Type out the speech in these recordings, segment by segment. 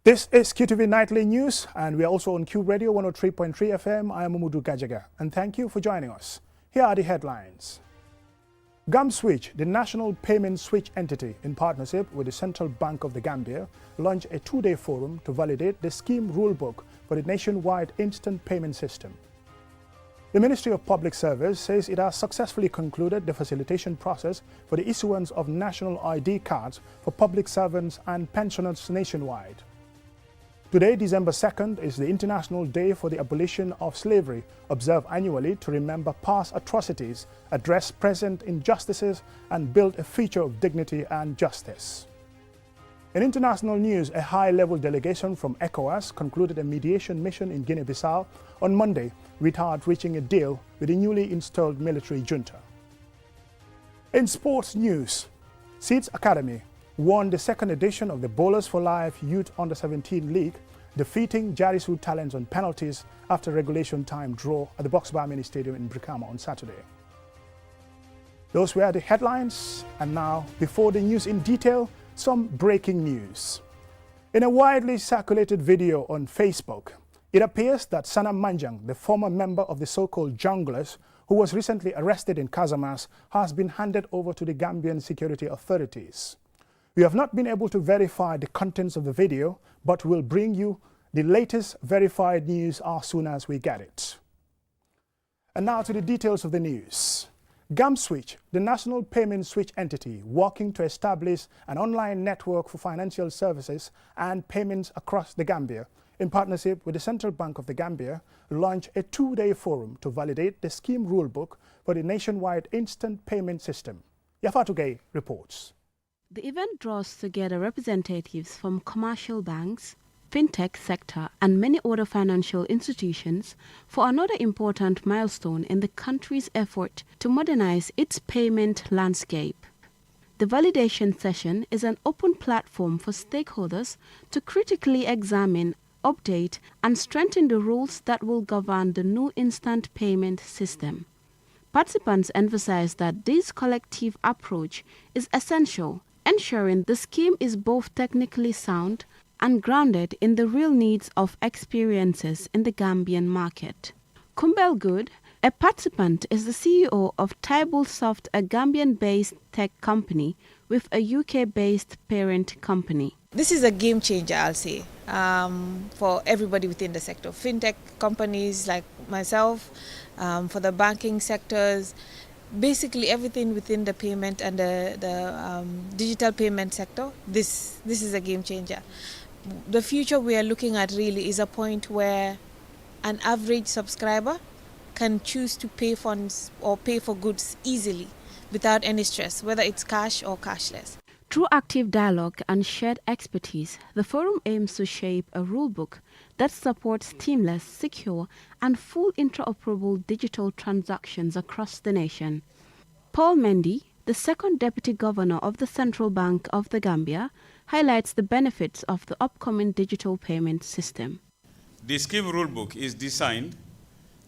This is QTV Nightly News, and we are also on Q Radio 103.3 FM. I am Umudu Gajaga, and thank you for joining us. Here are the headlines. GamSwitch, the national payment switch entity in partnership with the Central Bank of the Gambia, launched a two-day forum to validate the scheme rulebook for the nationwide instant payment system. The Ministry of Public Service says it has successfully concluded the facilitation process for the issuance of national ID cards for public servants and pensioners nationwide. Today, December 2nd, is the International Day for the Abolition of Slavery, observed annually to remember past atrocities, address present injustices, and build a future of dignity and justice. In international news, a high-level delegation from ECOWAS concluded a mediation mission in Guinea-Bissau on Monday without reaching a deal with the newly installed military junta. In sports news, Seeds Academy won the second edition of the Bowlers for Life Youth Under-17 League, defeating Jarisu Talents on penalties after regulation time draw at the Boxbar Mini Stadium in Brikama on Saturday. Those were the headlines, and now, before the news in detail, some breaking news. In a widely circulated video on Facebook, it appears that Sana Manjang, the former member of the so-called Junglers, who was recently arrested in Casamas, has been handed over to the Gambian security authorities. We have not been able to verify the contents of the video, but we'll bring you the latest verified news as soon as we get it. And now to the details of the news. GamSwitch, the national payment switch entity working to establish an online network for financial services and payments across the Gambia, in partnership with the Central Bank of the Gambia, launched a two-day forum to validate the scheme rulebook for the nationwide instant payment system. Yafatugay reports. The event draws together representatives from commercial banks, fintech sector, and many other financial institutions for another important milestone in the country's effort to modernize its payment landscape. The validation session is an open platform for stakeholders to critically examine, update, and strengthen the rules that will govern the new instant payment system. Participants emphasize that this collective approach is essential, ensuring the scheme is both technically sound and grounded in the real needs of experiences in the Gambian market. Kumbel Good, a participant, is the CEO of TableSoft, a Gambian-based tech company with a UK-based parent company. This is a game changer, I'll say, for everybody within the sector. Fintech companies like myself, for the banking sectors, basically everything within the payment and the digital payment sector. This is a game changer. The future we are looking at really is a point where an average subscriber can choose to pay funds or pay for goods easily without any stress, whether it's cash or cashless. Through active dialogue and shared expertise, the forum aims to shape a rulebook that supports seamless, secure, and full interoperable digital transactions across the nation. Paul Mendy, the second Deputy Governor of the Central Bank of the Gambia, highlights the benefits of the upcoming digital payment system. The scheme rulebook is designed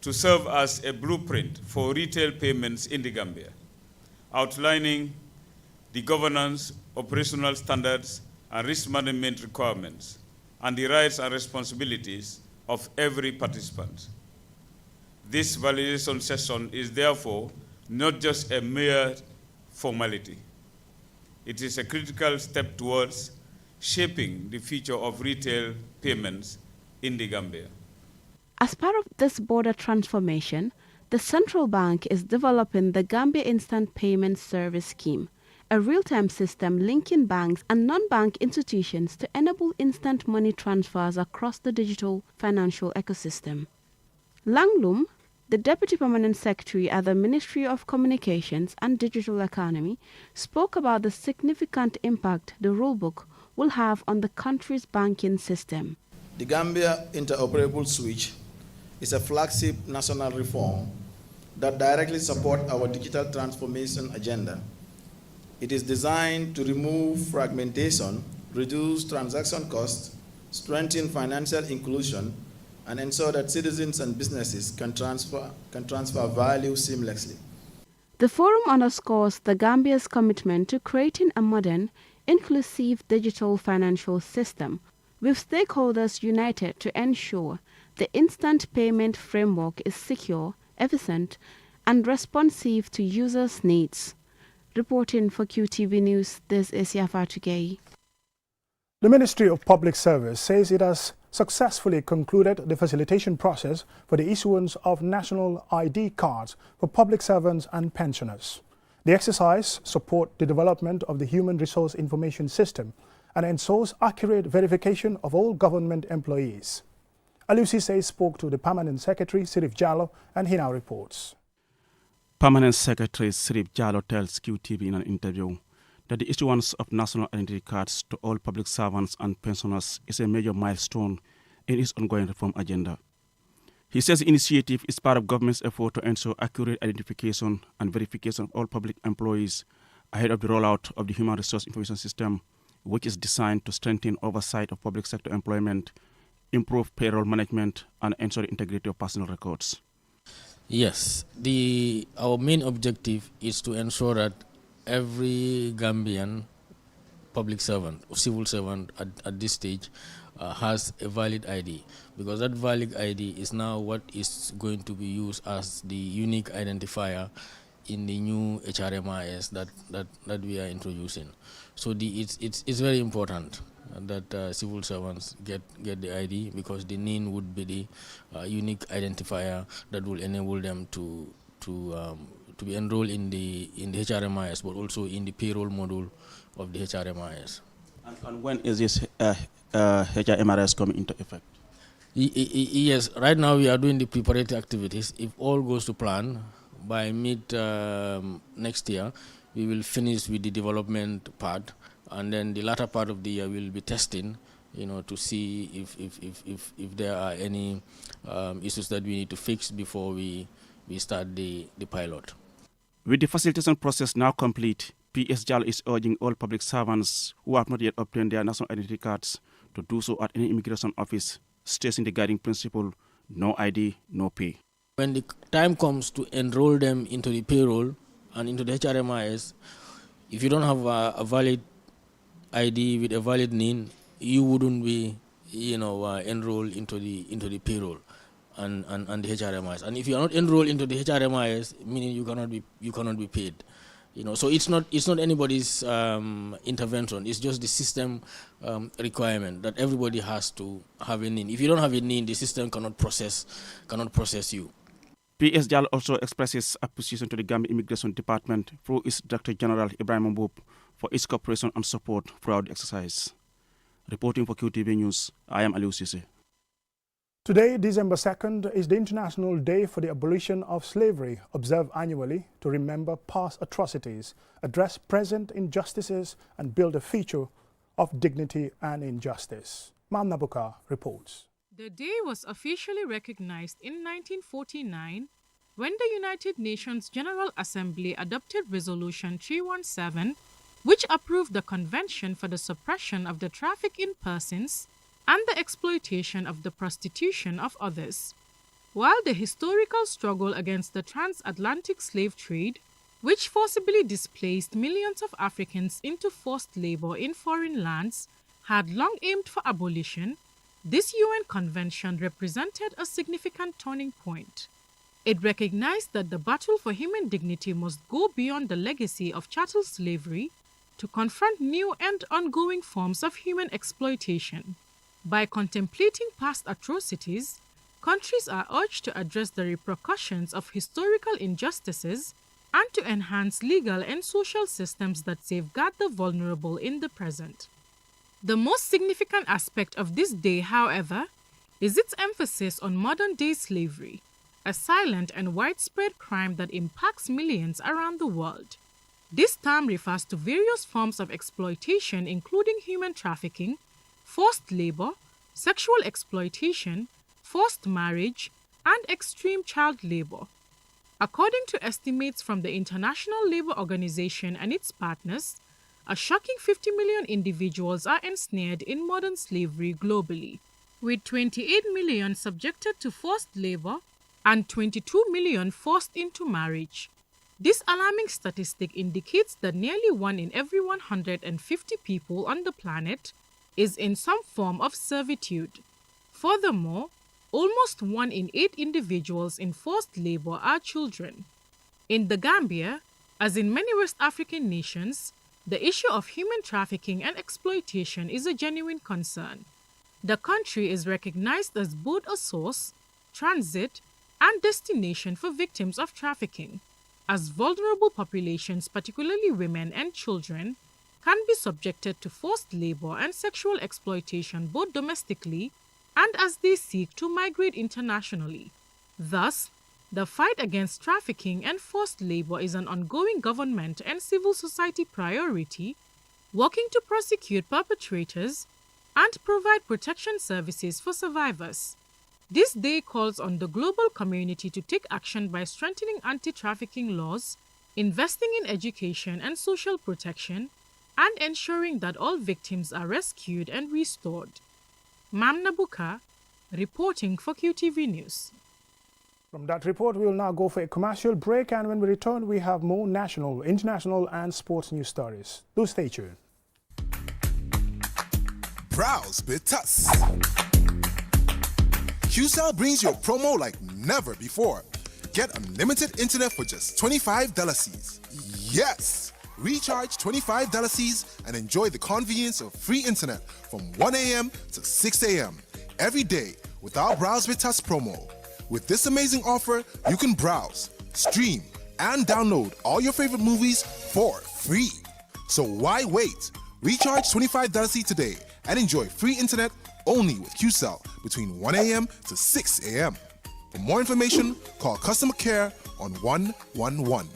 to serve as a blueprint for retail payments in the Gambia, outlining the governance, operational standards, and risk management requirements, and the rights and responsibilities of every participant. This validation session is therefore not just a mere formality. It is a critical step towards shaping the future of retail payments in the Gambia. As part of this border transformation, the Central Bank is developing the Gambia Instant Payment Service Scheme, a real-time system linking banks and non-bank institutions to enable instant money transfers across the digital financial ecosystem. Lang Lum, the Deputy Permanent Secretary at the Ministry of Communications and Digital Economy, spoke about the significant impact the rulebook will have on the country's banking system. The Gambia Interoperable Switch is a flagship national reform that directly supports our digital transformation agenda. It is designed to remove fragmentation, reduce transaction costs, strengthen financial inclusion, and ensure that citizens and businesses can transfer value seamlessly. The forum underscores the Gambia's commitment to creating a modern, inclusive digital financial system with stakeholders united to ensure the instant payment framework is secure, efficient, and responsive to users' needs. Reporting for QTV News, this is Yafa Tugay. The Ministry of Public Service says it has successfully concluded the facilitation process for the issuance of national ID cards for public servants and pensioners. The exercise supports the development of the Human Resource Information System and ensures accurate verification of all government employees. Alusi says spoke to the Permanent Secretary, Sirif Jallo, and he now reports. Permanent Secretary Sirif Jallo tells QTV in an interview that the issuance of national identity cards to all public servants and pensioners is a major milestone in its ongoing reform agenda. He says the initiative is part of government's effort to ensure accurate identification and verification of all public employees ahead of the rollout of the Human Resource Information System, which is designed to strengthen oversight of public sector employment, improve payroll management, and ensure the integrity of personal records. Yes, our main objective is to ensure that every Gambian public servant or civil servant at this stage has a valid ID, because that valid ID is now what is going to be used as the unique identifier in the new HRMIS that we are introducing. So it's very important that civil servants get the ID, because the NIN would be the unique identifier that will enable them to be enrolled in the HRMIS, but also in the payroll module of the HRMIS. And when is this HRMIS coming into effect? Yes, right now we are doing the preparatory activities. If all goes to plan, by mid next year, we will finish with the development part, and then the latter part of the year we'll be testing, to see if there are any issues that we need to fix before we start the pilot. With the facilitation process now complete, PS JAL is urging all public servants who have not yet obtained their national identity cards to do so at any immigration office, stressing the guiding principle, no ID, no pay. When the time comes to enroll them into the payroll and into the HRMIS, if you don't have a valid ID with a valid NIN, you wouldn't be, enrolled into the payroll and the HRMIS. And if you are not enrolled into the HRMIS, meaning you cannot be paid. So it's not anybody's intervention. It's just the system requirement that everybody has to have a NIN. If you don't have a NIN, the system cannot process you. PS JAL also expresses appreciation to the Gambia Immigration Department through its Director General Ibrahim Mboub for its cooperation and support throughout the exercise. Reporting for QTV News, I am Aliou Cissé. Today, December 2nd, is the International Day for the Abolition of Slavery, observed annually to remember past atrocities, address present injustices, and build a future of dignity and injustice. Mam Nabuka reports. The day was officially recognized in 1949 when the United Nations General Assembly adopted Resolution 317, which approved the Convention for the Suppression of the Traffic in Persons and the Exploitation of the Prostitution of Others. While the historical struggle against the transatlantic slave trade, which forcibly displaced millions of Africans into forced labor in foreign lands, had long aimed for abolition, this UN convention represented a significant turning point. It recognized that the battle for human dignity must go beyond the legacy of chattel slavery to confront new and ongoing forms of human exploitation. By contemplating past atrocities, countries are urged to address the repercussions of historical injustices and to enhance legal and social systems that safeguard the vulnerable in the present. The most significant aspect of this day, however, is its emphasis on modern-day slavery, a silent and widespread crime that impacts millions around the world. This term refers to various forms of exploitation including human trafficking, forced labor, sexual exploitation, forced marriage, and extreme child labor. According to estimates from the International Labour Organization and its partners, a shocking 50 million individuals are ensnared in modern slavery globally, with 28 million subjected to forced labor and 22 million forced into marriage. This alarming statistic indicates that nearly 1 in every 150 people on the planet is in some form of servitude. Furthermore, almost 1 in 8 individuals in forced labor are children. In the Gambia, as in many West African nations, the issue of human trafficking and exploitation is a genuine concern. The country is recognized as both a source, transit, and destination for victims of trafficking, as vulnerable populations, particularly women and children, can be subjected to forced labor and sexual exploitation both domestically and as they seek to migrate internationally. Thus, the fight against trafficking and forced labor is an ongoing government and civil society priority, working to prosecute perpetrators and provide protection services for survivors. This day calls on the global community to take action by strengthening anti-trafficking laws, investing in education and social protection, and ensuring that all victims are rescued and restored. Mam Nabuka, reporting for QTV News. From that report, we will now go for a commercial break, and when we return, we have more national, international, and sports news stories. Do stay tuned. Browse with us. QCell brings you a promo like never before. Get unlimited internet for just $25. Yes! Recharge $25 and enjoy the convenience of free internet from 1 a.m. to 6 a.m. every day with our Browse with Us promo. With this amazing offer, you can browse, stream, and download all your favorite movies for free. So why wait? Recharge $25 today and enjoy free internet only with QCell between 1 a.m. to 6 a.m. For more information, call customer care on 111.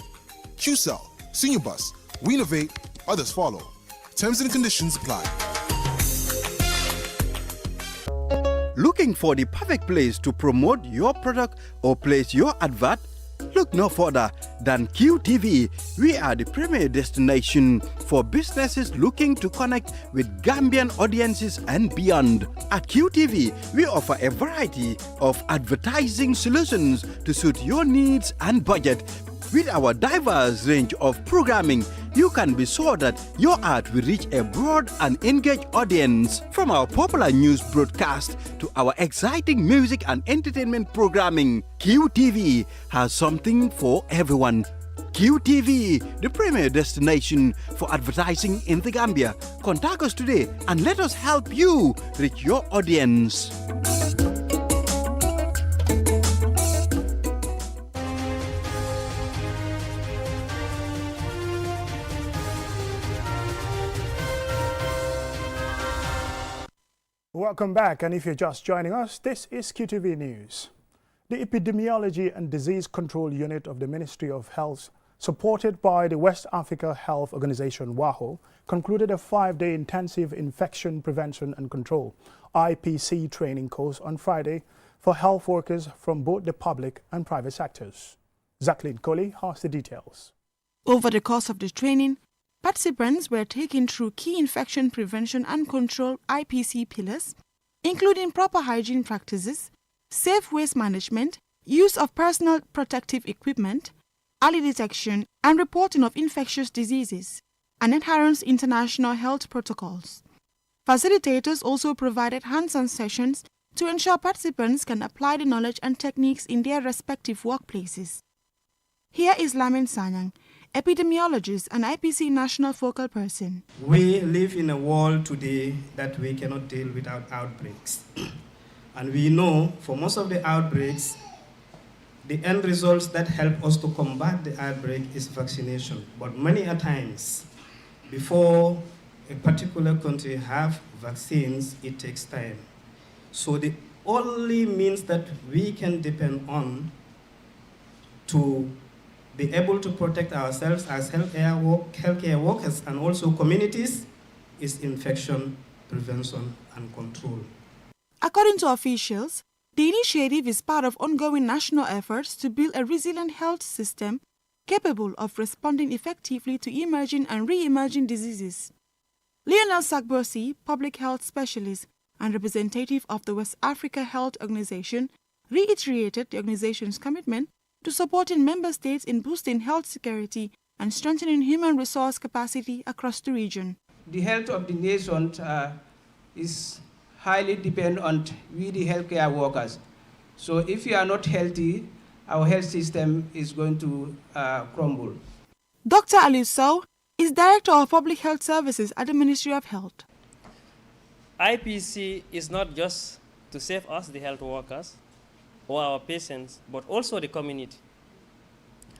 QCell, Senior Bus, we innovate, others follow. Terms and conditions apply. Looking for the perfect place to promote your product or place your advert? Look no further than QTV. We are the premier destination for businesses looking to connect with Gambian audiences and beyond. At QTV, we offer a variety of advertising solutions to suit your needs and budget. With our diverse range of programming, you can be sure that your ad will reach a broad and engaged audience. From our popular news broadcast to our exciting music and entertainment programming, QTV has something for everyone. QTV, the premier destination for advertising in the Gambia. Contact us today and let us help you reach your audience. Welcome back, and if you're just joining us, this is QTV News. The Epidemiology and Disease Control Unit of the Ministry of Health, supported by the West Africa Health Organization WAHO, concluded a 5-day intensive infection prevention and control IPC training course on Friday for health workers from both the public and private sectors. Jacqueline Coley has the details. Over the course of the training, participants were taken through key infection prevention and control IPC pillars, including proper hygiene practices, safe waste management, use of personal protective equipment, early detection and reporting of infectious diseases, and adherence to international health protocols. Facilitators also provided hands-on sessions to ensure participants can apply the knowledge and techniques in their respective workplaces. Here is Lamin Sanyang, epidemiologist and IPC national focal person. We live in a world today that we cannot deal without outbreaks. And we know for most of the outbreaks, the end results that help us to combat the outbreak is vaccination. But many a times, before a particular country have vaccines, it takes time. So the only means that we can depend on to be able to protect ourselves as healthcare workers and also communities is infection prevention and control. According to officials, the initiative is part of ongoing national efforts to build a resilient health system capable of responding effectively to emerging and re-emerging diseases. Lionel Sagbosi, public health specialist and representative of the West Africa Health Organization, reiterated the organization's commitment to supporting member states in boosting health security and strengthening human resource capacity across the region. The health of the nation is highly dependent on we, the healthcare workers. So if you are not healthy, our health system is going to crumble. Dr. Ali Sow is Director of Public Health Services at the Ministry of Health. IPC is not just to save us, the health workers, or our patients, but also the community.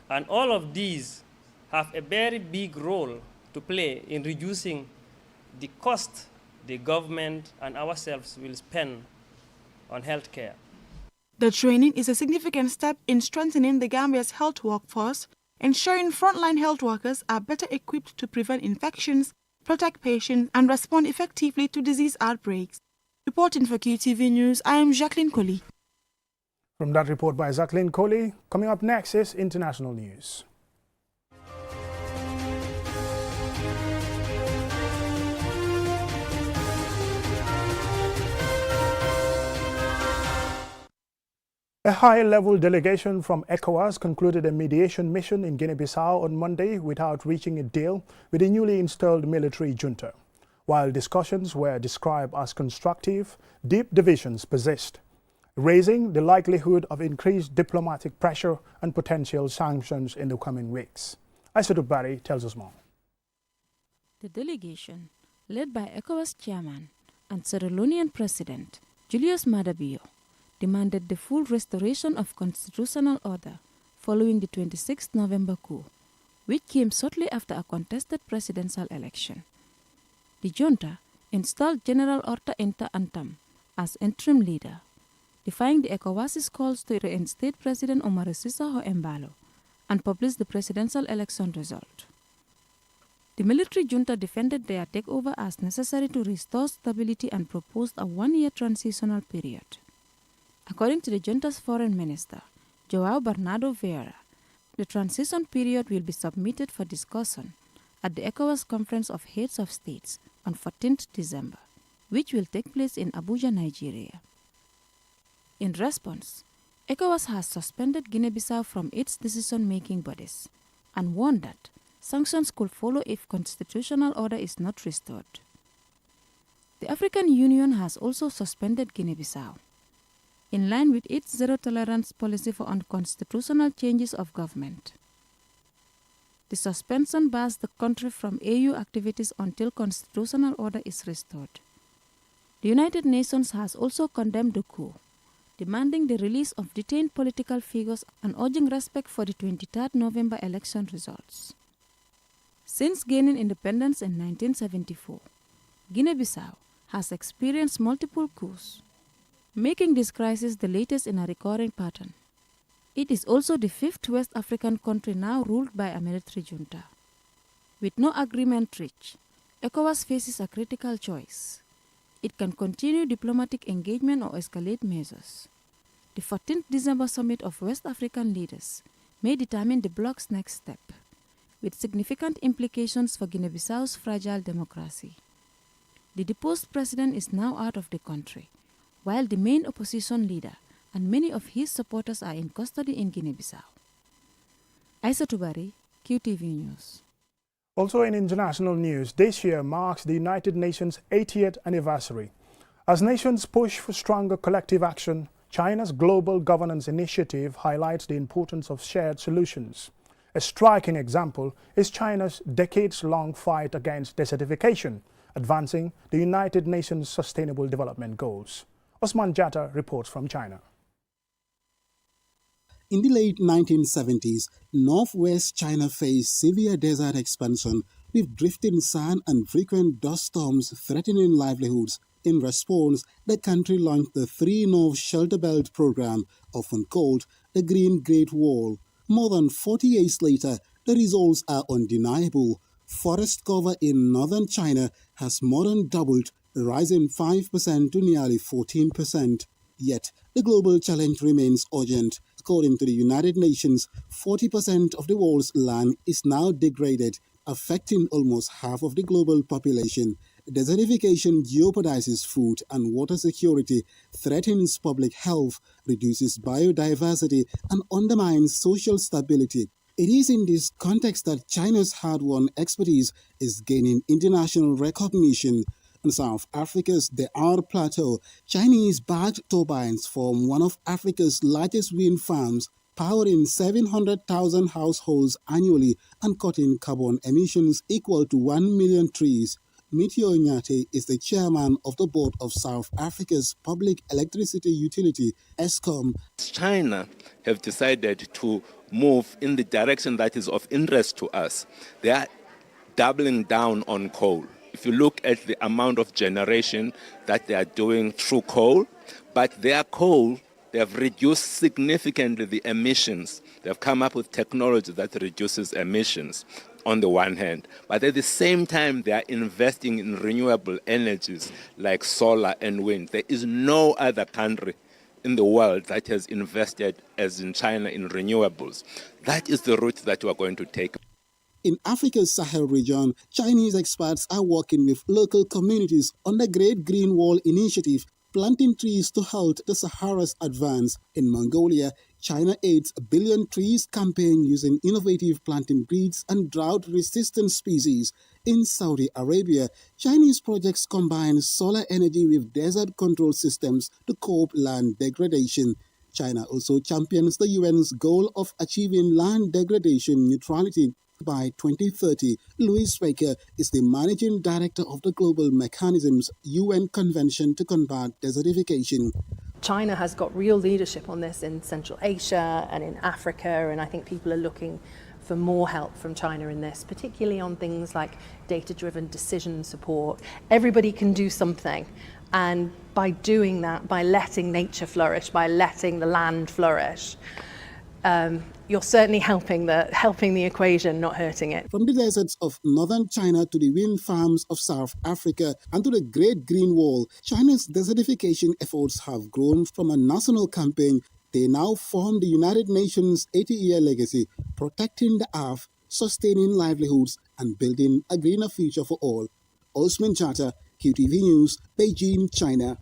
And all of these have a very big role to play in reducing the cost the government and ourselves will spend on healthcare. The training is a significant step in strengthening the Gambia's health workforce, ensuring frontline health workers are better equipped to prevent infections, protect patients, and respond effectively to disease outbreaks. Reporting for QTV News, I am Jacqueline Coley. From that report by Jacqueline Coley, coming up next is international news. A high-level delegation from ECOWAS concluded a mediation mission in Guinea-Bissau on Monday without reaching a deal with the newly installed military junta. While discussions were described as constructive, deep divisions persist, raising the likelihood of increased diplomatic pressure and potential sanctions in the coming weeks. Aissatou Barry tells us more. The delegation, led by ECOWAS chairman and Sierra Leonean President Julius Maada Bio, demanded the full restoration of constitutional order following the 26 November coup, which came shortly after a contested presidential election. The junta installed General Orta Inta Antam as interim leader, defying the ECOWAS's calls to reinstate President Omar Sissoho Embalo and publish the presidential election result. The military junta defended their takeover as necessary to restore stability and proposed a one-year transitional period. According to the junta's foreign minister, João Bernardo Vieira, the transition period will be submitted for discussion at the ECOWAS Conference of Heads of States on 14th December, which will take place in Abuja, Nigeria. In response, ECOWAS has suspended Guinea-Bissau from its decision-making bodies and warned that sanctions could follow if constitutional order is not restored. The African Union has also suspended Guinea-Bissau, in line with its zero-tolerance policy for unconstitutional changes of government. The suspension bars the country from AU activities until constitutional order is restored. The United Nations has also condemned the coup, demanding the release of detained political figures and urging respect for the 23rd November election results. Since gaining independence in 1974, Guinea-Bissau has experienced multiple coups, making this crisis the latest in a recurring pattern. It is also the fifth West African country now ruled by a military junta. With no agreement reached, ECOWAS faces a critical choice. It can continue diplomatic engagement or escalate measures. The 14th December summit of West African leaders may determine the bloc's next step, with significant implications for Guinea-Bissau's fragile democracy. The deposed president is now out of the country, while the main opposition leader and many of his supporters are in custody in Guinea-Bissau. Aissatou Barry, QTV News. Also in international news, this year marks the United Nations 80th anniversary. As nations push for stronger collective action, China's Global Governance Initiative highlights the importance of shared solutions. A striking example is China's decades-long fight against desertification, advancing the United Nations Sustainable Development Goals. Osman Jatta reports from China. In the late 1970s, northwest China faced severe desert expansion with drifting sand and frequent dust storms threatening livelihoods. In response, the country launched the Three North Shelter Belt program, often called the Green Great Wall. More than 40 years later, the results are undeniable. Forest cover in northern China has more than doubled, rising 5% to nearly 14%. Yet, the global challenge remains urgent. According to the United Nations, 40% of the world's land is now degraded, affecting almost half of the global population. Desertification jeopardizes food and water security, threatens public health, reduces biodiversity, and undermines social stability. It is in this context that China's hard-won expertise is gaining international recognition. On South Africa's Dear Plateau, Chinese-backed turbines form one of Africa's largest wind farms, powering 700,000 households annually and cutting carbon emissions equal to 1 million trees. Mitio Nyate is the chairman of the board of South Africa's public electricity utility, Eskom. China have decided to move in the direction that is of interest to us. They are doubling down on coal. If you look at the amount of generation that they are doing through coal, but their coal, they have reduced significantly the emissions. They have come up with technology that reduces emissions on the one hand, but at the same time they are investing in renewable energies like solar and wind. There is no other country in the world that has invested as in China in renewables. That is the route that we are going to take. In Africa's Sahel region, Chinese experts are working with local communities on the Great Green Wall Initiative, planting trees to halt the Sahara's advance. In Mongolia, China aids a billion trees campaign using innovative planting breeds and drought-resistant species. In Saudi Arabia, Chinese projects combine solar energy with desert control systems to cope land degradation. China also champions the UN's goal of achieving land degradation neutrality by 2030. Louis Baker is the managing director of the Global Mechanisms UN Convention to Combat Desertification. China has got real leadership on this in Central Asia and in Africa, and I think people are looking for more help from China in this, particularly on things like data-driven decision support. Everybody can do something, and by doing that, by letting nature flourish, by letting the land flourish, you're certainly helping the equation, not hurting it. From the deserts of northern China to the wind farms of South Africa and to the Great Green Wall, China's desertification efforts have grown from a national campaign. They now form the United Nations 80-year legacy, protecting the earth, sustaining livelihoods, and building a greener future for all. Osman Chata, QTV News, Beijing, China.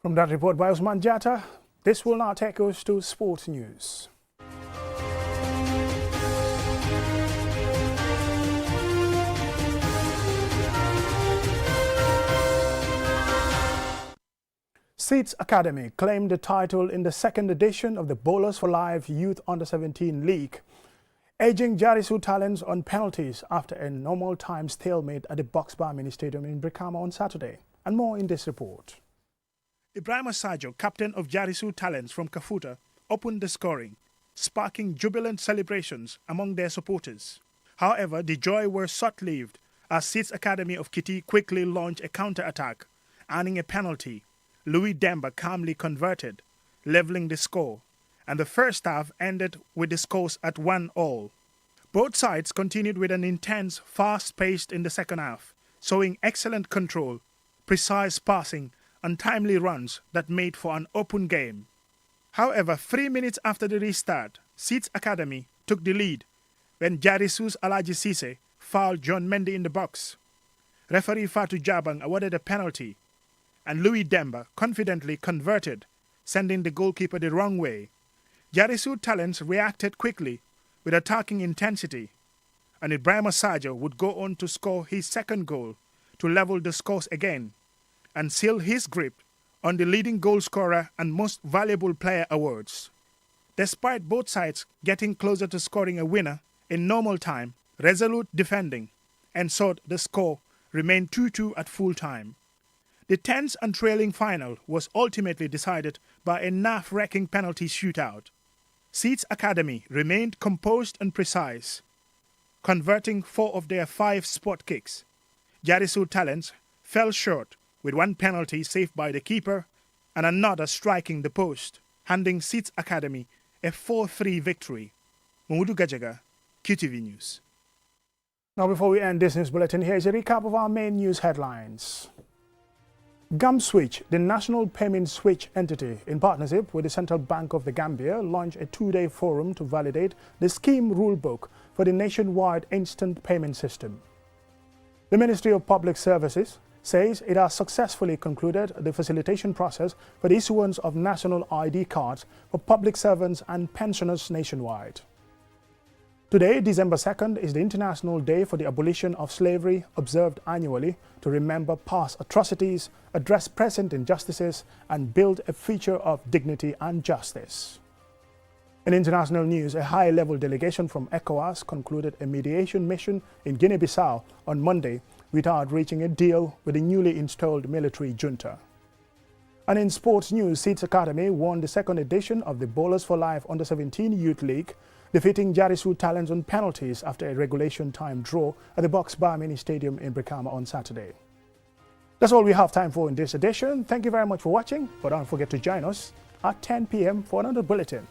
From that report by Osman Jata, this will now take us to sports news. Seeds Academy claimed the title in the second edition of the Bowlers for Life Youth Under-17 League, edging Jarisu Talents on penalties after a normal time stalemate at the Boxbar Mini Stadium in Brikama on Saturday. And more in this report. Ibrahim Asajo, captain of Jarisu Talents from Kafuta, opened the scoring, sparking jubilant celebrations among their supporters. However, the joy were short-lived as Seeds Academy of Kitty quickly launched a counter-attack, earning a penalty. Louis Demba calmly converted, leveling the score, and the first half ended with the scores at 1-1. Both sides continued with an intense, fast-paced in the second half, showing excellent control, precise passing, and timely runs that made for an open game. However, 3 minutes after the restart, Seeds Academy took the lead when Jarisu's Alaji Sise fouled John Mendy in the box. Referee Fatu Jabang awarded a penalty, and Louis Demba confidently converted, sending the goalkeeper the wrong way. Jarisu Talents reacted quickly with attacking intensity, and Ibrahim Asajo would go on to score his second goal to level the scores again and seal his grip on the leading goal scorer and most valuable player awards. Despite both sides getting closer to scoring a winner in normal time, resolute defending ensured the score remained 2-2 at full time. The tense and trailing final was ultimately decided by a nerve-wracking penalty shootout. Seeds Academy remained composed and precise, converting 4 of their 5 spot kicks. Jarisu Talents fell short with 1 penalty saved by the keeper and another striking the post, handing Seeds Academy a 4-3 victory. Mamudu Gajaga, QTV News. Now before we end this news bulletin, here's a recap of our main news headlines. GumSwitch, the national payment switch entity, in partnership with the Central Bank of the Gambia, launched a 2-day forum to validate the scheme rulebook for the nationwide instant payment system. The Ministry of Public Services says it has successfully concluded the facilitation process for the issuance of national ID cards for public servants and pensioners nationwide. Today, December 2nd, is the International Day for the Abolition of Slavery, observed annually to remember past atrocities, address present injustices, and build a future of dignity and justice. In international news, a high-level delegation from ECOWAS concluded a mediation mission in Guinea-Bissau on Monday without reaching a deal with the newly installed military junta. And in sports news, Seeds Academy won the second edition of the Bowlers for Life Under-17 Youth League, defeating Jarisu Talents on penalties after a regulation time draw at the Box Bar Mini Stadium in Brikama on Saturday. That's all we have time for in this edition. Thank you very much for watching, but don't forget to join us at 10 p.m. for another bulletin.